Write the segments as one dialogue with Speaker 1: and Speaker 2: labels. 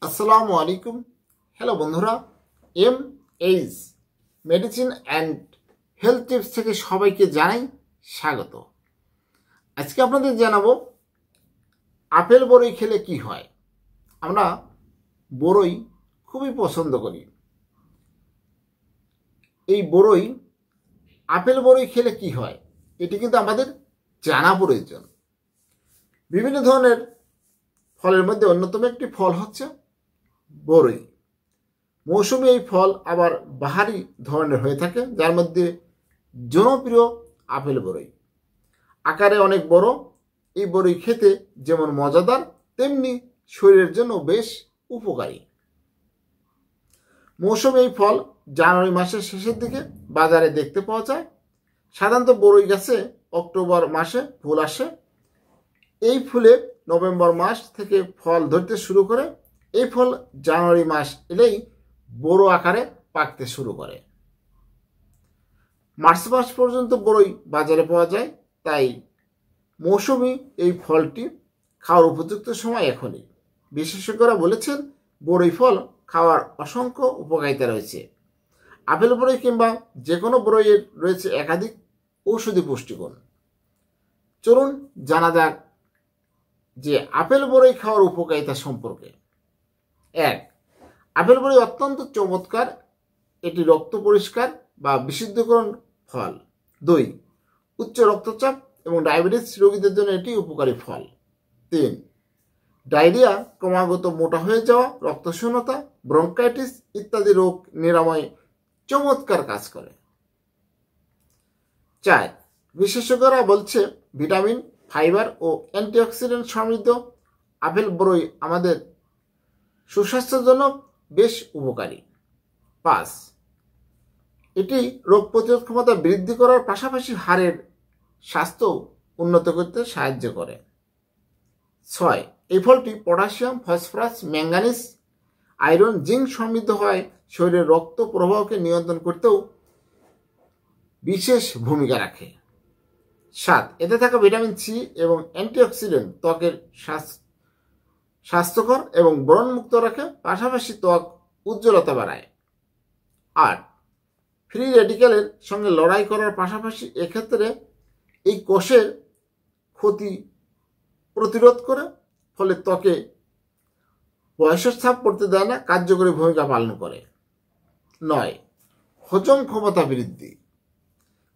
Speaker 1: আসসালামু আলাইকুম। হ্যালো বন্ধুরা, M H Medicine and Health Tips থেকে সবাইকে জানাই স্বাগত। আজকে আপনাদের জানাবো আপেল বড়ই খেলে কি হয়। আমরা বড়ই খুবই পছন্দ করি। এই বড়ই আপেল বড়ই খেলে কি হয় এটি কিন্তু আমাদের জানা প্রয়োজন। বিভিন্ন ধরনের ফলের মধ্যে অন্যতম একটি ফল হচ্ছে বড়ই। মৌসুমী এই ফল আবার বাহারি ধরনের হয়ে থাকে, যার মধ্যে জনপ্রিয় আপেল বড়ই। আকারে অনেক বড় এই বড়ই খেতে যেমন মজাদার তেমনি শরীরের জন্য বেশ উপকারী। মৌসুমী এই ফল জানুয়ারি মাসের শেষের দিকে বাজারে দেখতে পাওয়া যায়। সাধারণত বড়ই গাছে অক্টোবর মাসে ফুল আসে। এই ফুলে নভেম্বর মাস থেকে ফল ধরতে শুরু করে। এই ফল জানুয়ারি মাস এলেই বড় আকারে পাকতে শুরু করে। মার্চ মাস পর্যন্ত বড়ই বাজারে পাওয়া যায়, তাই মৌসুমী এই ফলটি খাওয়ার উপযুক্ত সময় এখনই। বিশেষজ্ঞরা বলেছেন বড়ই ফল খাওয়ার অসংখ্য উপকারিতা রয়েছে। আপেল বড়ই কিংবা যে কোনো বড়ইয়ের রয়েছে একাধিক ঔষধি পুষ্টিগুণ। চলুন জানা যাক যে আপেল বড়ই খাওয়ার উপকারিতা সম্পর্কে। 1. আপেল বড়ই অত্যন্ত চমৎকার, এটি রক্ত পরিষ্কার বা বিশুদ্ধকরণ ফল। 2. উচ্চ রক্তচাপ এবং ডায়াবেটিস রোগীদের জন্য এটি উপকারী ফল। 3. ডায়রিয়া, ক্রমাগত মোটা হয়ে যাওয়া, রক্তশূন্যতা, ব্রঙ্কাইটিস ইত্যাদি রোগ নিরাময়ে চমৎকার কাজ করে। 4. বিশেষজ্ঞরা বলছে ভিটামিন, ফাইবার ও অ্যান্টিঅক্সিডেন্ট সমৃদ্ধ আপেল বড়ই আমাদের সুস্বাস্থ্যের জন্য বেশ উপকারী। 5. এটি রোগ প্রতিরোধ ক্ষমতা বৃদ্ধি করার পাশাপাশি হাড়ের স্বাস্থ্য উন্নত করতে সাহায্য করে। 6. এই ফলটি potassium, phosphorus, manganese, iron, zinc সমৃদ্ধ হয় শরীরের রক্ত প্রবাহকে নিয়ন্ত্রণ করতেও বিশেষ ভূমিকা রাখে। 7. এতে থাকা ভিটামিন সি এবং অ্যান্টিঅক্সিডেন্ট ত্বকের স্বাস্থ্যকর এবং ব্রণমুক্ত রাখে, পাশাপাশি ত্বক উজ্জ্বলতা বাড়ায়। 8. ফ্রি রেডিক্যালের সঙ্গে লড়াই করার পাশাপাশি এক্ষেত্রে এই কোষের ক্ষতি প্রতিরোধ করে, ফলে ত্বকে বয়সের ছাপ পড়তে দেয় না, কার্যকরী ভূমিকা পালন করে। 9. হজম ক্ষমতা বৃদ্ধি,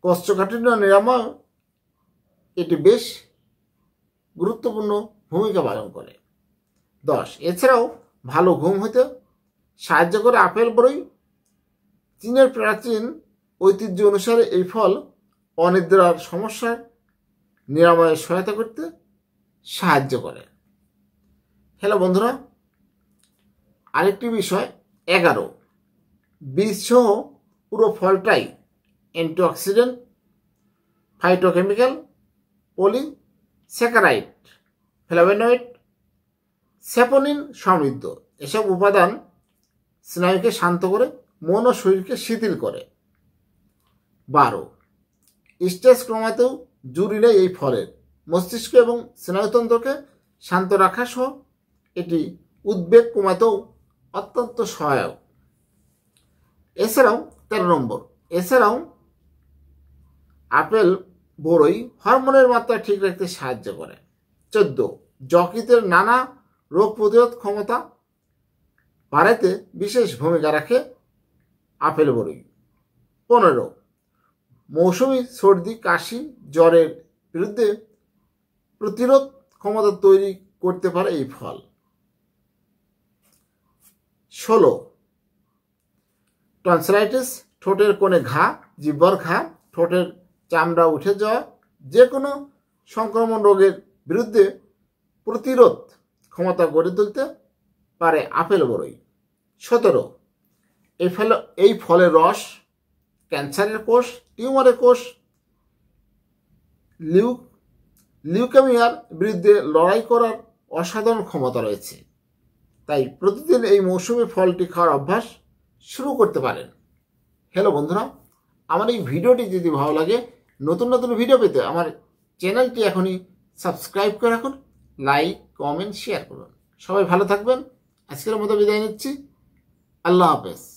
Speaker 1: কোষ্ঠকাঠিন্য নিরাময় এটি বেশ গুরুত্বপূর্ণ ভূমিকা পালন করে। 10. এছাড়াও ভালো ঘুম হতে সাহায্য করে আপেল বড়ই। চীনের প্রাচীন ঐতিহ্য অনুসারে এই ফল অনিদ্রার সমস্যার নিরাময়ে সহায়তা করতে সাহায্য করে। হ্যালো বন্ধুরা, আরেকটি বিষয় 11. বীজ সহ পুরো ফলটাই antioxidant, phytochemical, polysaccharide, flavonoid, saponin সমৃদ্ধ। এসব উপাদান স্নায়ুকে শান্ত করে, মন ও শরীরকে শিথিল করে। 12. স্ট্রেস কমাতেও জরুরি নেই এই ফলের। মস্তিষ্ক এবং স্নায়ুতন্ত্রকে শান্ত রাখা সহ এটি উদ্বেগ কমাতেও অত্যন্ত সহায়ক। এছাড়াও 13 নম্বর, এছাড়াও আপেল বড়ই হরমোনের মাত্রা ঠিক রাখতে সাহায্য করে। 14. যকৃতের নানা রোগ প্রতিরোধ ক্ষমতা বাড়াতে বিশেষ ভূমিকা রাখে আপেল বড়ই। 15. মৌসুমী সর্দি, কাশি, জ্বরের বিরুদ্ধে প্রতিরোধ ক্ষমতা তৈরি করতে পারে এই ফল। 16. টনসিলাইটিস, ঠোঁটের কোণে ঘা, জিহ্বার ঘা, ঠোঁটের চামড়া উঠে যাওয়া, যে কোনো সংক্রমণ রোগের বিরুদ্ধে প্রতিরোধ ক্ষমতা গড়ে তুলতে পারে আপেল বড়ই। 17. এই ফলের রস ক্যান্সারের কোষ, টিউমারের কোষ, লিউকেমিয়ার বিরুদ্ধে লড়াই করার অসাধারণ ক্ষমতা রয়েছে। তাই প্রতিদিন এই মৌসুমী ফলটি খাওয়ার অভ্যাস শুরু করতে পারেন। হ্যালো বন্ধুরা, আমার এই ভিডিওটি যদি ভালো লাগে, নতুন নতুন ভিডিও পেতে আমার চ্যানেলটি এখনই সাবস্ক্রাইব করে রাখুন, লাইক, কমেন্ট, শেয়ার করুন। সবাই ভালো থাকবেন, আজকের মতো বিদায় নিচ্ছি। আল্লাহ হাফেজ।